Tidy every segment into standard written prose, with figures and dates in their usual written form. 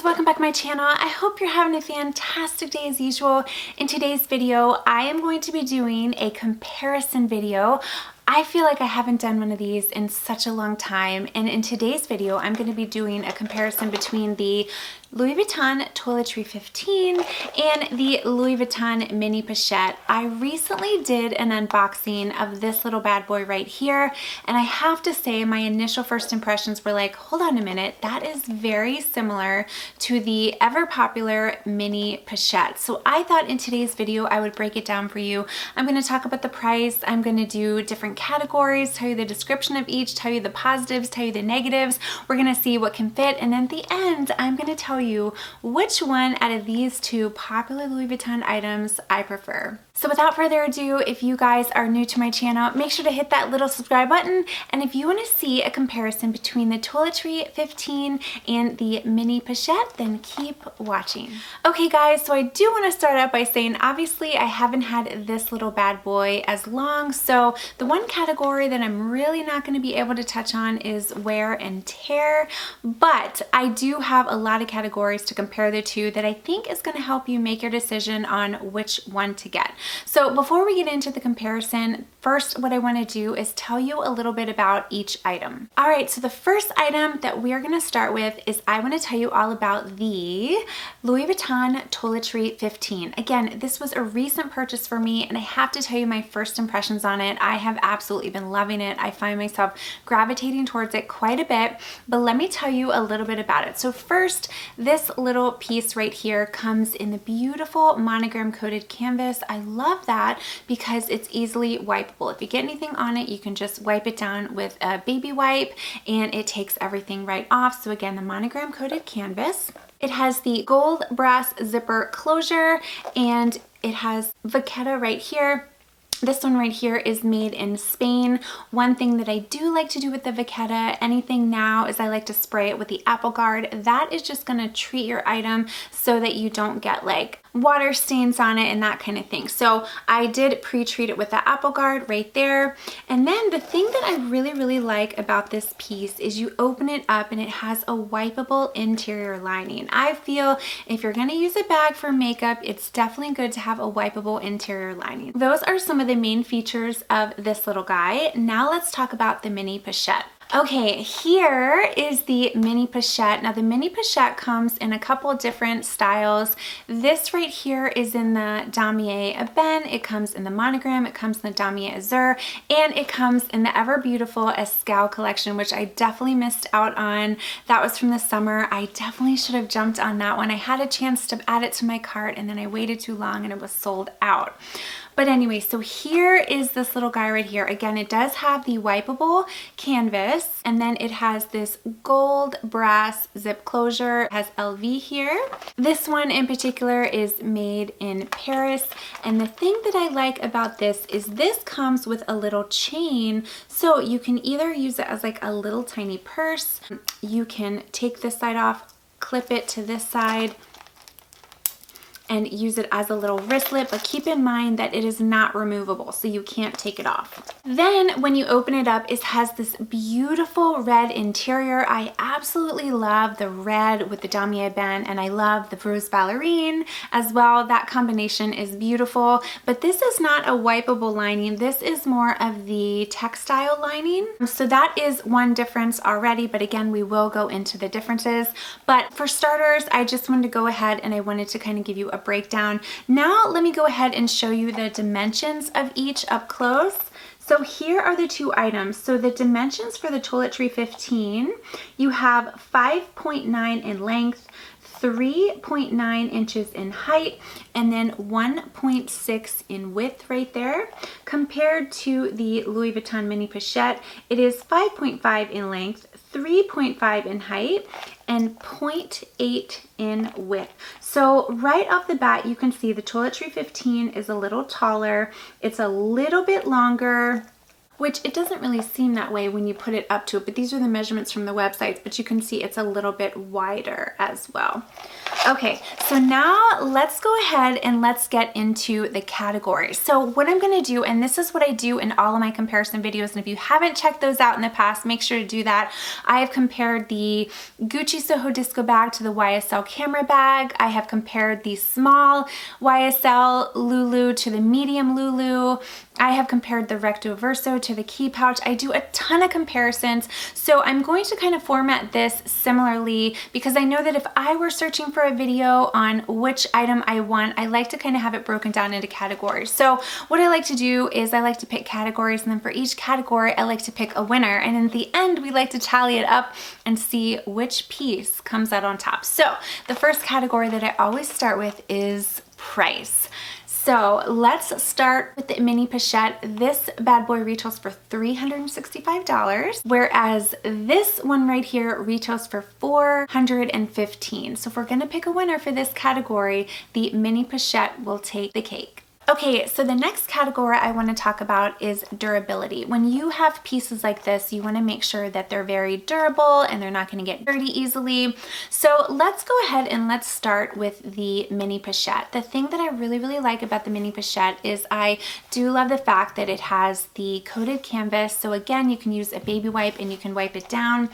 welcome back to my channel. I hope you're having a fantastic day as usual. In today's video, I am going to be doing a comparison video. I feel like I haven't done one of these in such a long time, and in today's video I'm going to be doing a comparison between the Louis Vuitton Toiletry 15 and the Louis Vuitton Mini Pochette. I recently did an unboxing of this little bad boy right here, and I have to say my initial first impressions were like, hold on a minute, that is very similar to the ever popular Mini Pochette. So I thought in today's video I would break it down for you. I'm going to talk about the price, I'm going to do different categories, tell you the description of each, tell you the positives, tell you the negatives. We're going to see what can fit, and at the end I'm going to tell you which one out of these two popular Louis Vuitton items I prefer. So without further ado, if you guys are new to my channel, make sure to hit that little subscribe button, and if you want to see a comparison between the Toiletry 15 and the Mini Pochette, then keep watching. Okay guys, so I do want to start out by saying obviously I haven't had this little bad boy as long, so the one category that I'm really not going to be able to touch on is wear and tear, but I do have a lot of categories to compare the two that I think is going to help you make your decision on which one to get. So before we get into the comparison, first what I want to do is tell you a little bit about each item. All right, so the first item that we are going to start with is I want to tell you all about the Louis Vuitton Toiletry 15. Again, this was a recent purchase for me, and I have to tell you my first impressions on it. I have absolutely been loving it. I find myself gravitating towards it quite a bit, but let me tell you a little bit about it. So first, this little piece right here comes in the beautiful monogram coated canvas. I love that because it's easily wipeable. If you get anything on it, you can just wipe it down with a baby wipe and it takes everything right off. So again, the monogram coated canvas. It has the gold brass zipper closure, and it has vachetta right here. This one right here is made in Spain. One thing that I do like to do with the vachetta, anything now, is I like to spray it with the Apple Guard. That is just going to treat your item so that you don't get like water stains on it and that kind of thing. So I did pre-treat it with the Apple Guard right there. And then the thing that I really like about this piece is you open it up and it has a wipeable interior lining. I feel if you're going to use a bag for makeup, it's definitely good to have a wipeable interior lining. Those are some of the main features of this little guy. Now let's talk about the Mini Pochette. Okay, here is the Mini Pochette. Now the Mini Pochette comes in a couple different styles. This right here is in the Damier Ebene, it comes in the monogram, it comes in the Damier Azur, and it comes in the ever beautiful Escale collection, which I definitely missed out on. That was from the summer. I definitely should have jumped on that one. I had a chance to add it to my cart and then I waited too long and it was sold out. But anyway, so here is this little guy right here. Again, it does have the wipeable canvas, and then it has this gold brass zip closure. It has LV here. This one in particular is made in Paris, and the thing that I like about this is this comes with a little chain, so you can either use it as like a little tiny purse. You can take this side off, clip it to this side, and use it as a little wristlet, but keep in mind that it is not removable, so you can't take it off. Then when you open it up, it has this beautiful red interior. I absolutely love the red with the Damier Ebene, and I love the Bruise Ballerine as well. That combination is beautiful, but this is not a wipeable lining. This is more of the textile lining. So that is one difference already, but again, we will go into the differences. But for starters, I just wanted to go ahead and I wanted to kind of give you a breakdown. Now let me go ahead and show you the dimensions of each up close. So here are the two items. So the dimensions for the Toiletry 15, you have 5.9 in length, 3.9 inches in height, and then 1.6 in width right there. Compared to the Louis Vuitton Mini Pochette, it is 5.5 in length, 3.5 in height, and 0.8 in width. So right off the bat, you can see the Toiletry 15 is a little taller. It's a little bit longer. which it doesn't really seem that way when you put it up to it, but these are the measurements from the website, but you can see it's a little bit wider as well. Okay, so now let's go ahead and let's get into the categories. So what I'm gonna do, and this is what I do in all of my comparison videos, and if you haven't checked those out in the past, make sure to do that. I have compared the Gucci Soho Disco bag to the YSL camera bag. I have compared the small YSL Lulu to the medium Lulu. I have compared the Recto Verso to the key pouch. I do a ton of comparisons, so I'm going to kind of format this similarly because I know that if I were searching for a video on which item I want, I like to kind of have it broken down into categories. So what I like to do is I like to pick categories, and then for each category I like to pick a winner, and in the end we like to tally it up and see which piece comes out on top. So the first category that I always start with is price. So let's start with the mini Pachette. This bad boy retails for $365, whereas this one right here retails for $415. So if we're gonna pick a winner for this category, the mini Pachette will take the cake. Okay, so the next category I want to talk about is durability. When you have pieces like this, you want to make sure that they're very durable and they're not going to get dirty easily. So let's go ahead and let's start with the mini Pachette. The thing that I really like about the mini Pachette is I do love the fact that it has the coated canvas. So again, you can use a baby wipe and you can wipe it down.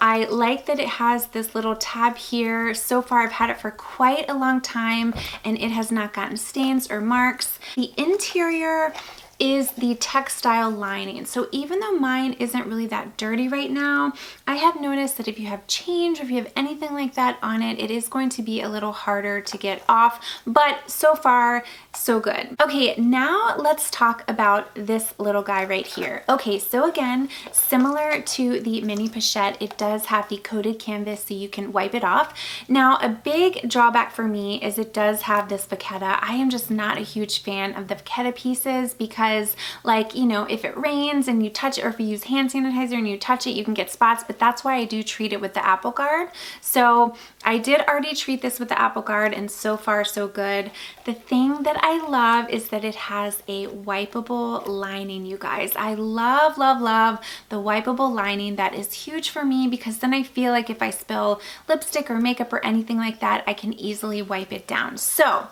I like that it has this little tab here. So far I've had it for quite a long time and it has not gotten stains or marks. The interior is the textile lining. So even though mine isn't really that dirty right now, I have noticed that if you have change or if you have anything like that on it, it is going to be a little harder to get off, but so far so good. Okay, now let's talk about this little guy right here. Okay, so again, similar to the mini Pachette, it does have the coated canvas so you can wipe it off. Now, a big drawback for me is it does have this vachetta. I am just not a huge fan of the vachetta pieces because, like, you know, if it rains and you touch it, or if you use hand sanitizer and you touch it, you can get spots, but that's why I do treat it with the Apple Guard. So I did already treat this with the Apple Guard and so far so good. The thing that I love is that it has a wipeable lining, you guys. I love the wipeable lining. That is huge for me because then I feel like if I spill lipstick or makeup or anything like that, I can easily wipe it down. So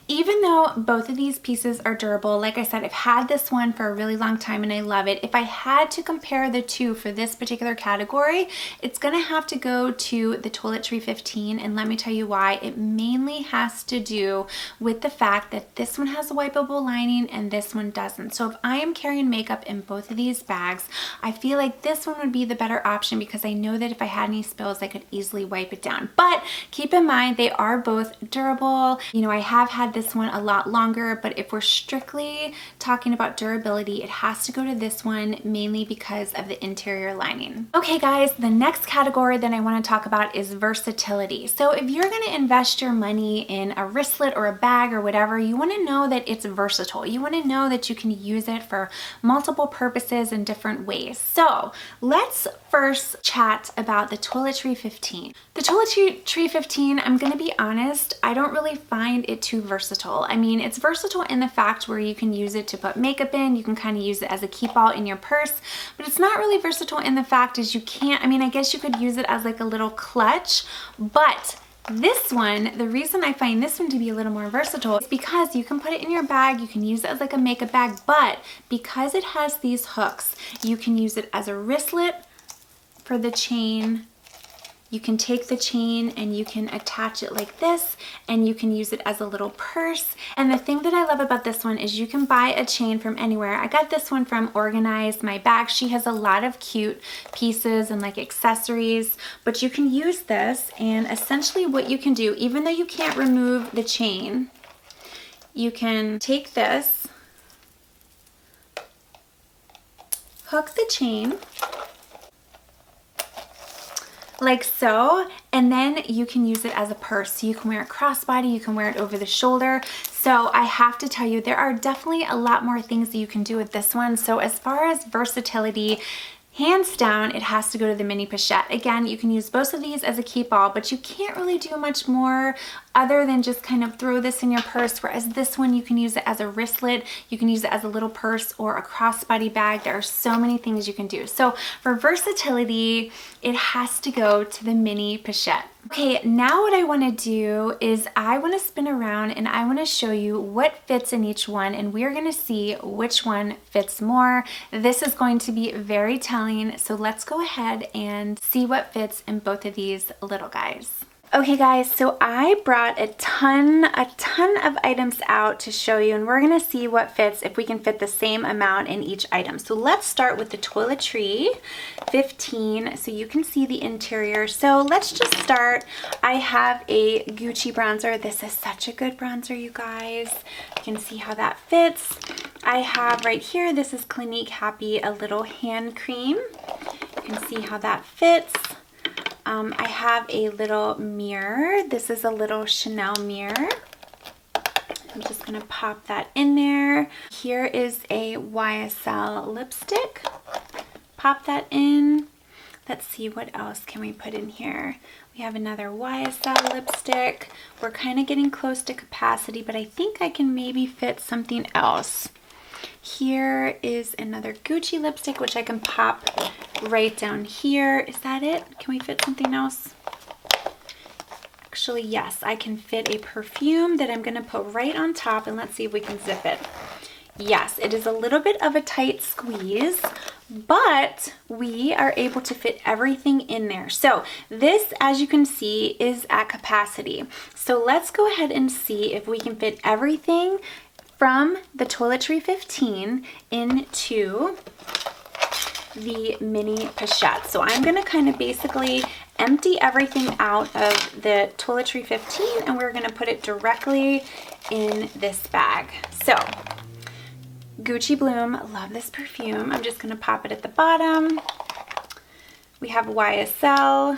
even though both of these pieces are durable, like I said, I've had this one for a really long time and I love it. If I had to compare the two for this particular category, it's gonna have to go to the Toiletry 15, and let me tell you why. It mainly has to do with the fact that this one has a wipeable lining and this one doesn't. So if I am carrying makeup in both of these bags, I feel like this one would be the better option because I know that if I had any spills, I could easily wipe it down. But keep in mind, they are both durable. You know, I have had this one a lot longer, but if we're strictly talking about durability, it has to go to this one mainly because of the interior lining. Okay guys, the next category that I want to talk about is versatility. So if you're going to invest your money in a wristlet or a bag or whatever, you want to know that it's versatile. You want to know that you can use it for multiple purposes in different ways. So let's first chat about the Toiletry 15. The Toiletry 15, I'm going to be honest, I don't really find it too versatile. I mean, it's versatile in the fact where you can use it to put makeup in, you can kind of use it as a keep all in your purse, but it's not really versatile in the fact is you can't, I mean, I guess you could use it as like a little clutch, but this one, the reason I find this one to be a little more versatile is because you can put it in your bag, you can use it as like a makeup bag, but because it has these hooks, you can use it as a wristlet for the chain. You can take the chain and you can attach it like this, and you can use it as a little purse. And the thing that I love about this one is you can buy a chain from anywhere. I got this one from Organize My Bag. She has a lot of cute pieces and like accessories, but you can use this, and essentially what you can do, even though you can't remove the chain, you can take this, hook the chain, like so, and then you can use it as a purse. So you can wear it crossbody, you can wear it over the shoulder. So I have to tell you, there are definitely a lot more things that you can do with this one. So as far as versatility, hands down, it has to go to the mini Pachette. Again, you can use both of these as a keep all, but you can't really do much more other than just kind of throw this in your purse, whereas this one you can use it as a wristlet, you can use it as a little purse or a crossbody bag. There are so many things you can do. So for versatility, it has to go to the mini Pachette. Okay, now what I want to do is I want to spin around and I want to show you what fits in each one, and we're going to see which one fits more. This is going to be very telling, so let's go ahead and see what fits in both of these little guys. Okay guys, so I brought a ton of items out to show you, and we're gonna see what fits, if we can fit the same amount in each item. So let's start with the Toiletry 15, so you can see the interior. So let's just start. I have a Gucci bronzer. This is such a good bronzer, you guys. You can see how that fits. I have right here, this is Clinique Happy, a little hand cream. You can see how that fits. I have a little mirror. This is a little Chanel mirror. I'm just gonna pop that in there. Here is a YSL lipstick. Pop that in. Let's see, what else can we put in here? We have another YSL lipstick. We're kind of getting close to capacity, but I think I can maybe fit something else. Here is another Gucci lipstick, which I can pop right down here. Is that it? Can we fit something else? Actually, yes, I can fit a perfume that I'm gonna put right on top, and let's see if we can zip it. Yes, it is a little bit of a tight squeeze, but we are able to fit everything in there. So this, as you can see, is at capacity. So let's go ahead and see if we can fit everything from the Toiletry 15 into the mini Pachette. So I'm gonna kind of basically empty everything out of the Toiletry 15, and we're gonna put it directly in this bag. So Gucci Bloom, love this perfume. I'm just gonna pop it at the bottom. We have YSL.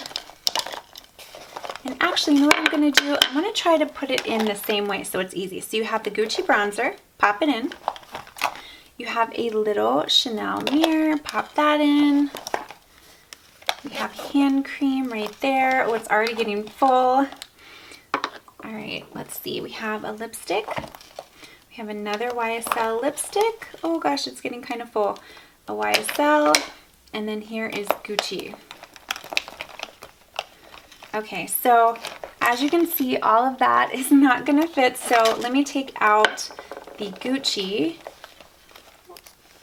And actually, you know what I'm gonna do? I'm gonna try to put it in the same way so it's easy. So you have the Gucci bronzer, pop it in. You have a little Chanel mirror, pop that in. We have hand cream right there. Oh, it's already getting full. All right, let's see. We have a lipstick. We have another YSL lipstick. Oh gosh, it's getting kind of full. A YSL, and then here is Gucci. Okay, so as you can see, all of that is not gonna fit. So let me take out the Gucci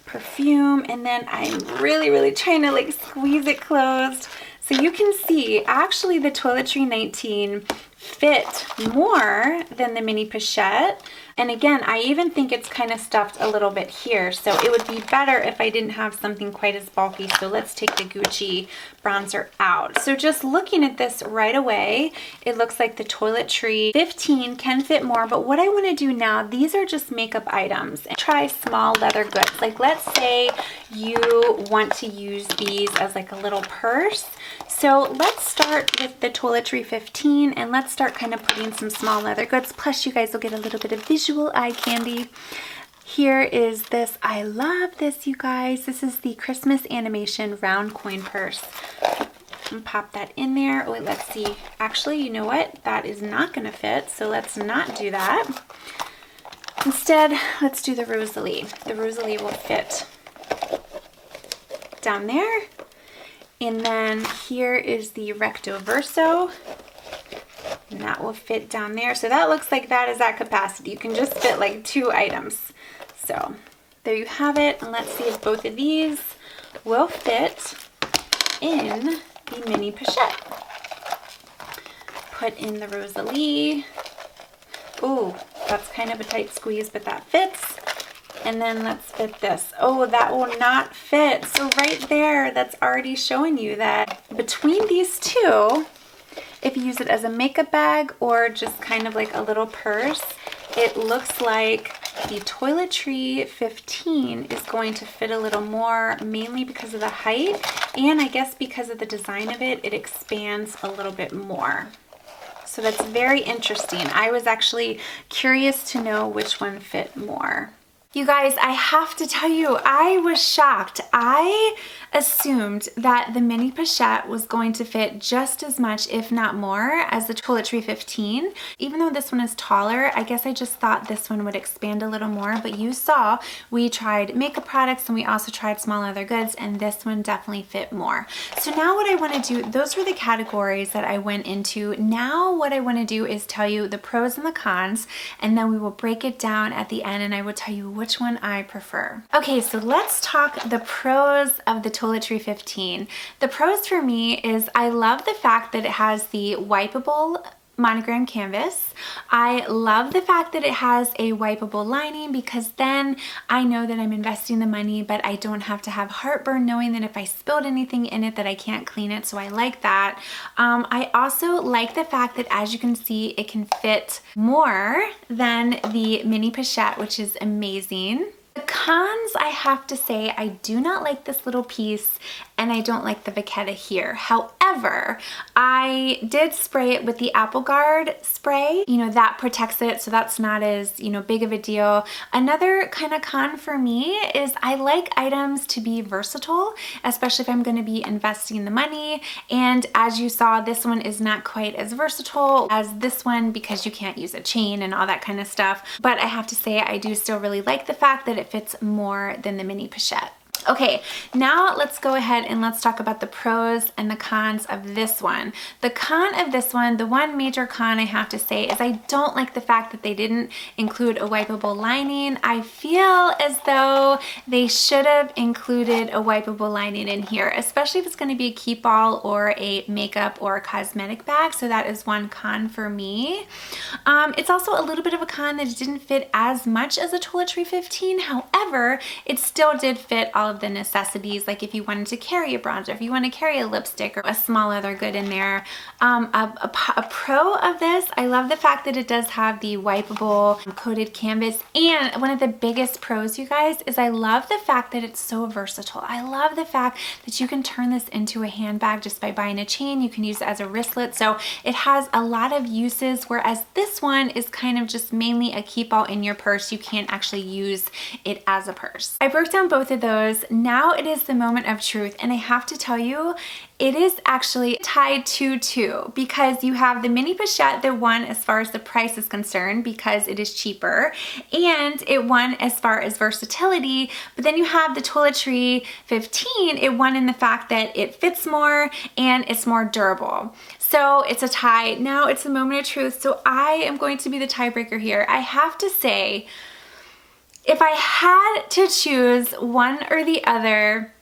perfume, and then I'm really trying to like squeeze it closed. So you can see, actually the Toiletry 19 fit more than the mini Pachette. And again, I even think it's kind of stuffed a little bit here. So it would be better if I didn't have something quite as bulky. So let's take the Gucci bronzer out. So just looking at this right away, it looks like the Toiletry 15 can fit more. But what I want to do now, these are just makeup items. And try small leather goods. Like let's say you want to use these as like a little purse. So let's start with the Toiletry 15, and let's start kind of putting some small leather goods. Plus you guys will get a little bit of visual eye candy. Here is this. I love this, you guys. This is the Christmas animation round coin purse. And pop that in there. Oh, wait, let's see. Actually, you know what? That is not going to fit, so let's not do that. Instead, let's do the Rosalie. The Rosalie will fit down there. And then here is the Recto Verso, and that will fit down there. So that looks like that is at capacity. You can just fit like 2 items. So there you have it. And let's see if both of these will fit in the mini Pachette. Put in the Rosalie. Ooh, that's kind of a tight squeeze, but that fits. And then let's fit this. Oh, that will not fit. So right there, that's already showing you that between these two, if you use it as a makeup bag or just kind of like a little purse, it looks like the Toiletry 15 is going to fit a little more, mainly because of the height, and I guess because of the design of it, it expands a little bit more. So that's very interesting. I was actually curious to know which one fit more. You guys, I have to tell you, I was shocked. I assumed that the mini Pachette was going to fit just as much, if not more, as the Toiletry 15. Even though this one is taller, I guess I just thought this one would expand a little more, but you saw we tried makeup products and we also tried small leather goods, and this one definitely fit more. So now what I want to do, those were the categories that I went into. Now what I want to do is tell you the pros and the cons, and then we will break it down at the end and I will tell you which one I prefer. Okay, so let's talk the pros of the Toiletry 15. The pros for me is I love the fact that it has the wipeable monogram canvas. I love the fact that it has a wipeable lining, because then I know that I'm investing the money, but I don't have to have heartburn knowing that if I spilled anything in it that I can't clean it, so I like that. I also like the fact that, as you can see, it can fit more than the mini Pachette, which is amazing. The cons, I have to say, I do not like this little piece and I don't like the vachetta here. However, I did spray it with the Apple Guard spray. You know, that protects it, so that's not as, you know, big of a deal. Another kind of con for me is I like items to be versatile, especially if I'm going to be investing the money. And as you saw, this one is not quite as versatile as this one because you can't use a chain and all that kind of stuff. But I have to say, I do still really like the fact that it fits more than the mini Pachette. Okay, now let's go ahead and let's talk about the pros and the cons of this one. The con of this one, the one major con I have to say, is I don't like the fact that they didn't include a wipeable lining. I feel as though they should have included a wipeable lining in here, especially if it's going to be a keep all or a makeup or a cosmetic bag. So that is one con for me. It's also a little bit of a con that it didn't fit as much as a Toiletry 15. However, it still did fit all of the necessities, like if you wanted to carry a bronzer, if you want to carry a lipstick or a small leather good in there. A pro of this, I love the fact that it does have the wipeable coated canvas, and one of the biggest pros, you guys, is I love the fact that it's so versatile. I love the fact that you can turn this into a handbag just by buying a chain. You can use it as a wristlet, so it has a lot of uses, whereas this one is kind of just mainly a keep all in your purse. You can't actually use it as a purse. I broke down both of those. Now it is the moment of truth, and I have to tell you, it is actually tied 2-2, because you have the mini Pachette that won as far as the price is concerned because it is cheaper, and it won as far as versatility. But then you have the Toiletry 15, it won in the fact that it fits more and it's more durable. So it's a tie. Now it's the moment of truth, so I am going to be the tiebreaker here. I have to say, if I had to choose one or the other,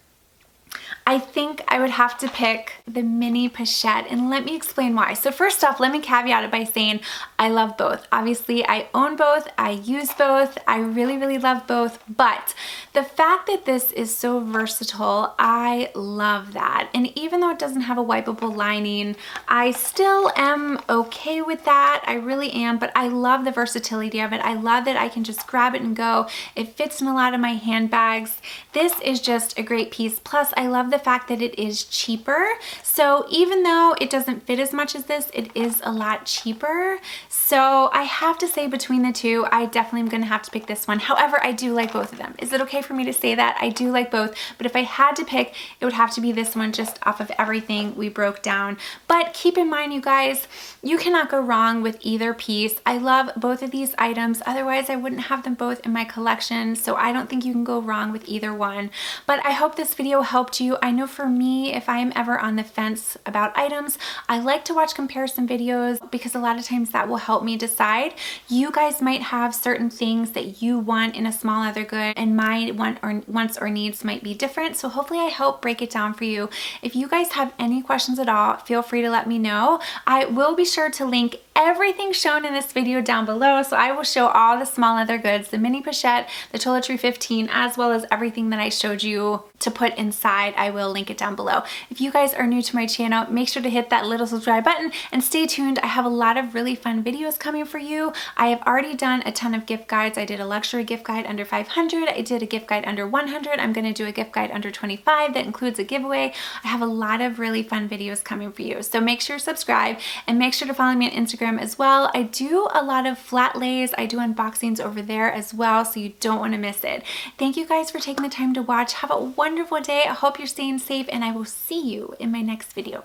I think I would have to pick the mini Pachette, and let me explain why. So first off, let me caveat it by saying I love both. Obviously, I own both, I use both, I really, really love both, but the fact that this is so versatile, I love that. And even though it doesn't have a wipeable lining, I still am okay with that. I really am, but I love the versatility of it. I love that I can just grab it and go. It fits in a lot of my handbags. This is just a great piece. Plus, I love the fact that it is cheaper. So even though it doesn't fit as much as this, it is a lot cheaper. So I have to say, between the two, I definitely am going to have to pick this one. However, I do like both of them. Is it okay for me to say that? I do like both, but if I had to pick, it would have to be this one just off of everything we broke down. But keep in mind, you guys, you cannot go wrong with either piece. I love both of these items. Otherwise, I wouldn't have them both in my collection. So I don't think you can go wrong with either one. But I hope this video helped you. I know for me, if I am ever on the fence about items, I like to watch comparison videos because a lot of times that will help me decide. You guys might have certain things that you want in a small leather good, and my wants or needs might be different. So hopefully I help break it down for you. If you guys have any questions at all, feel free to let me know. I will be sure to link everything shown in this video down below. So I will show all the small leather goods, the mini Pachette, the Toiletry 15, as well as everything that I showed you to put inside. I will link it down below. If you guys are new to my channel, make sure to hit that little subscribe button and stay tuned. I have a lot of really fun videos coming for you. I have already done a ton of gift guides. I did a luxury gift guide under 500. I did a gift guide under 100. I'm going to do a gift guide under 25 that includes a giveaway. I have a lot of really fun videos coming for you. So make sure to subscribe and make sure to follow me on Instagram Instagram as well. I do a lot of flat lays. I do unboxings over there as well, so you don't want to miss it. Thank you guys for taking the time to watch. Have a wonderful day. I hope you're staying safe, and I will see you in my next video.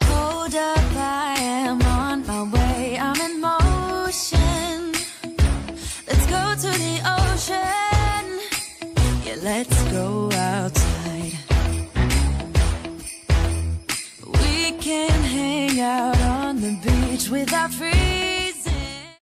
Hold up, I am on my way. I'm in motion. Let's go to the ocean. Yeah, let's go outside. We can hang out on the beach without freezing.